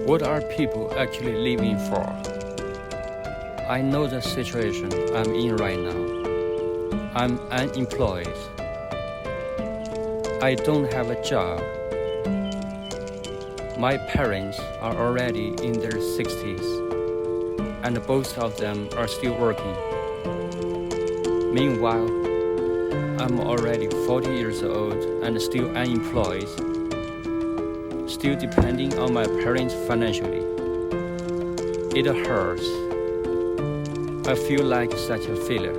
What are people actually living for? I know the situation I'm in right now. I'm unemployed. I don't have a job. My parents are already in their 60s, and both of them are still working. Meanwhile, I'm already 40 years old and still unemployed, still depending on my parents financially. It hurts. I feel like such a failure.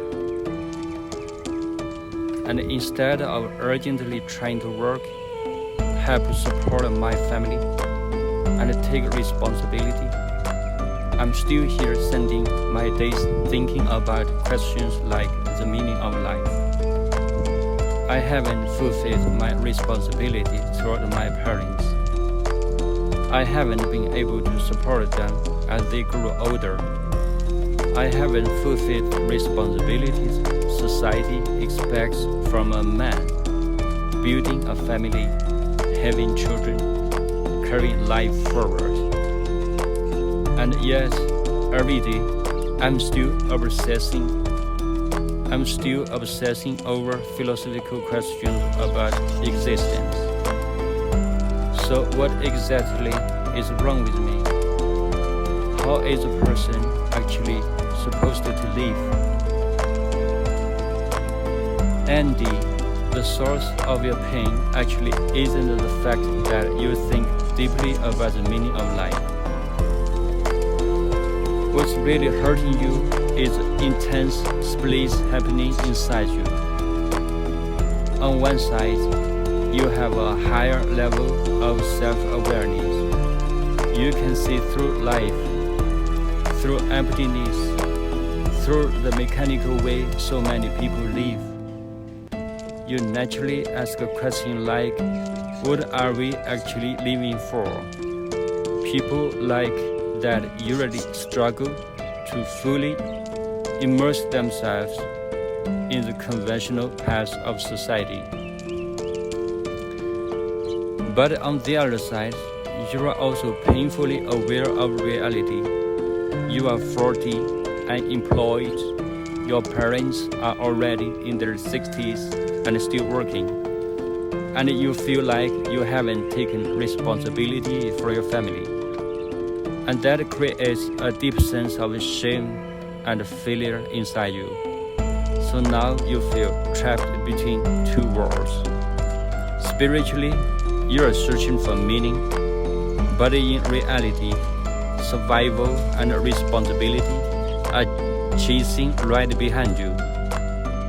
And instead of urgently trying to work, help support my family, and take responsibility, I'm still here spending my days thinking about questions like the meaning of life. I haven't fulfilled my responsibility toward my parents. I haven't been able to support them as they grew older. I haven't fulfilled responsibilities society expects from a man, building a family, having children, carrying life forward. And yes, every day I'm still obsessing over philosophical questions about existence. So what exactly is wrong with me? How is a person actually supposed to live? Andy, the source of your pain actually isn't the fact that you think deeply about the meaning of life. What's really hurting you is intense splits happening inside you. On one side, you have a higher level of self-awareness. You can see through life, through emptiness, through the mechanical way so many people live. You naturally ask a question like, what are we actually living for? People like that usually struggle to fully immerse themselves in the conventional paths of society. But on the other side, you are also painfully aware of reality. You are 40, unemployed. Your parents are already in their 60s and still working. And you feel like you haven't taken responsibility for your family. And that creates a deep sense of shame and failure inside you. So now you feel trapped between two worlds. Spiritually, you are searching for meaning, but in reality, survival and responsibility are chasing right behind you.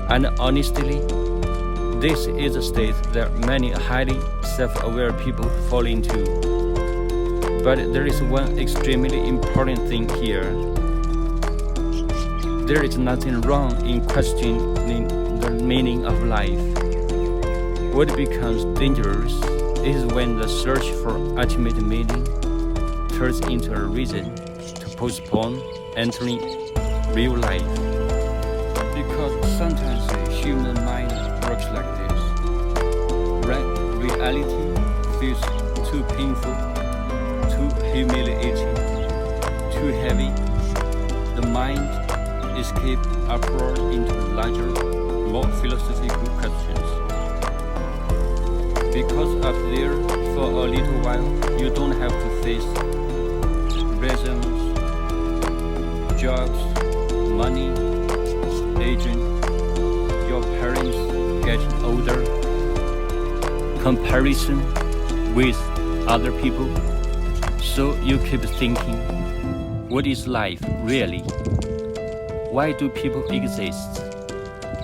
And honestly, this is a state that many highly self-aware people fall into. But there is one extremely important thing here. There is nothing wrong in questioning the meaning of life. What becomes dangerous is when the search for ultimate meaning turns into a reason to postpone entering real life. Because sometimes the human mind works like this. Reality feels too painful, too humiliating, too heavy. The mind escapes upward into larger, more philosophical questions. Because up there, for a little while, you don't have to face resumes, jobs, money, aging, your parents getting older, comparison with other people. So you keep thinking, what is life really? Why do people exist?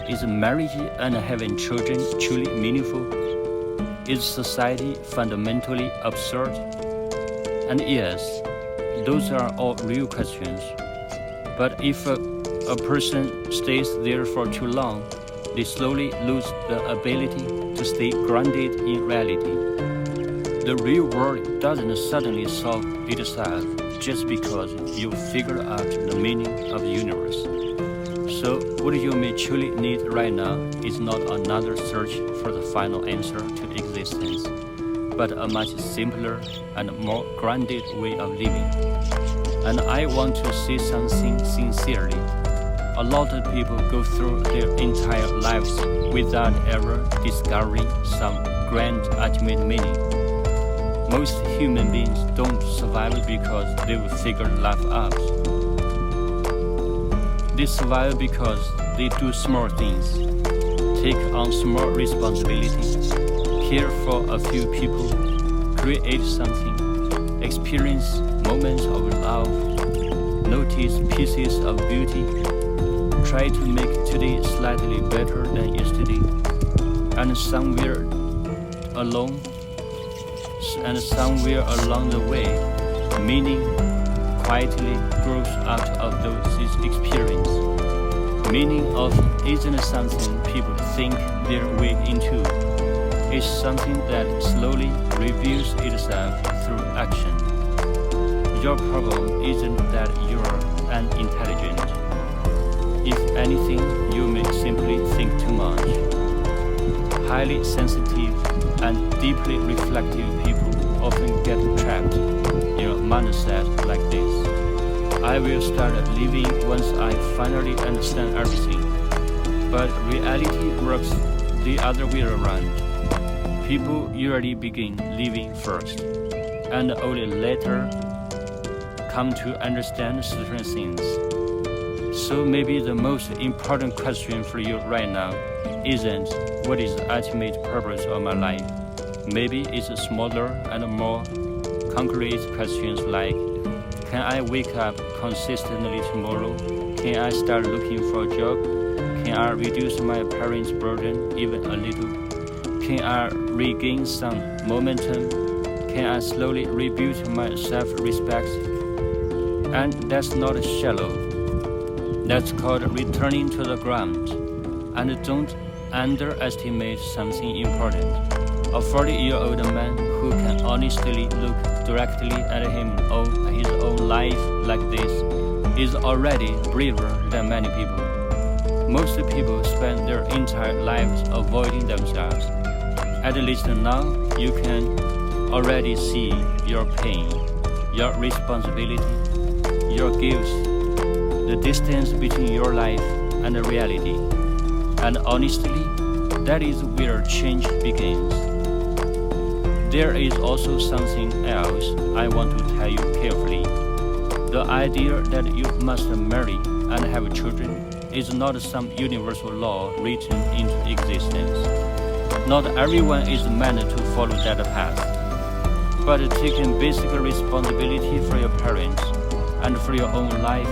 Is marriage and having children truly meaningful? Is society fundamentally absurd? And yes, those are all real questions. But if a person stays there for too long, they slowly lose the ability to stay grounded in reality. The real world doesn't suddenly solve itself just because you figure out the meaning of the universe. So what you may truly need right now is not another search for the final answer to existence, but a much simpler and more grounded way of living. And I want to say something sincerely. A lot of people go through their entire lives without ever discovering some grand ultimate meaning. Most human beings don't survive because they've figured life out. They survive because they do small things, take on small responsibilities, care for a few people, create something, experience moments of love, notice pieces of beauty, try to make today slightly better than yesterday, and somewhere along the way, meaning quietly grows out of those experiences. Meaning often isn't something people think their way into. It's something that slowly reveals itself through action. Your problem isn't that you're unintelligent. If anything, you may simply think too much. Highly sensitive and deeply reflective people often get trapped in a mindset like this. I will start living once I finally understand everything. But reality works the other way around. People usually begin living first, and only later come to understand certain things. So maybe the most important question for you right now isn't what is the ultimate purpose of my life. Maybe it's smaller and more concrete questions like, can I wake up consistently tomorrow? Can I start looking for a job? Can I reduce my parents' burden even a little? Can I regain some momentum? Can I slowly rebuild my self-respect? And that's not shallow. That's called returning to the ground. And don't underestimate something important. A 40-year-old man who can honestly look directly at his own life like this is already braver than many people. Most people spend their entire lives avoiding themselves. At least now, you can already see your pain, your responsibility, your gifts, the distance between your life and the reality. And honestly, that is where change begins. There is also something else I want to tell you carefully. The idea that you must marry and have children is not some universal law written into existence. Not everyone is meant to follow that path. But taking basic responsibility for your parents and for your own life,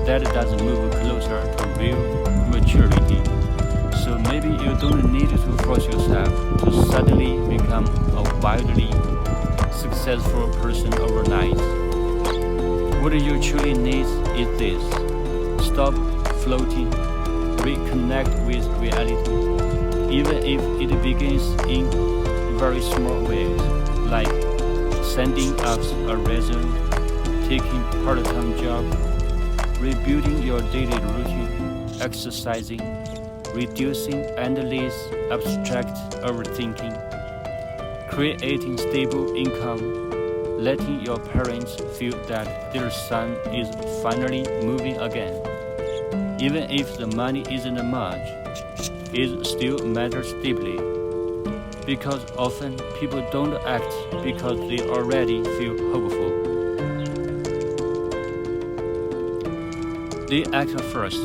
that does move closer to real maturity. So maybe you don't need to force yourself to suddenly become a wildly successful person overnight. What you truly need is this. Stop floating, reconnect with reality, even if it begins in very small ways, like sending out a resume, taking part-time job, rebuilding your daily routine, exercising, reducing endless abstract overthinking, creating stable income, letting your parents feel that their son is finally moving again. Even if the money isn't much, it still matters deeply. Because often people don't act because they already feel hopeful. They act first,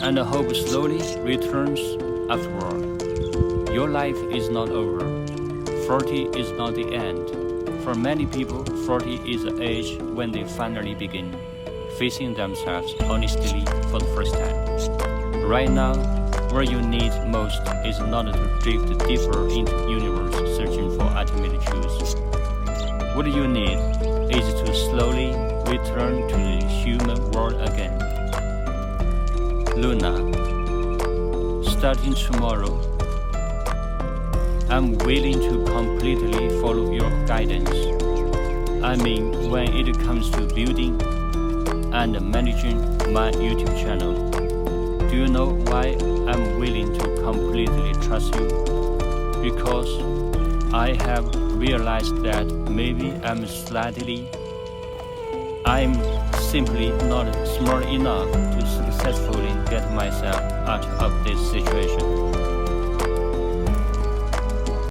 and hope slowly returns afterward. Your life is not over. 40 is not the end. For many people, 40 is the age when they finally begin facing themselves honestly for the first time. Right now, where you need most is not to drift deeper into the universe searching for ultimate truth. What you need is to slowly return to the human world again. Luna, starting tomorrow, I'm willing to completely follow your guidance. I mean, when it comes to building and managing my YouTube channel. Do you know why I'm willing to completely trust you? Because I have realized that maybe I'm simply not smart enough to successfully get myself out of this situation.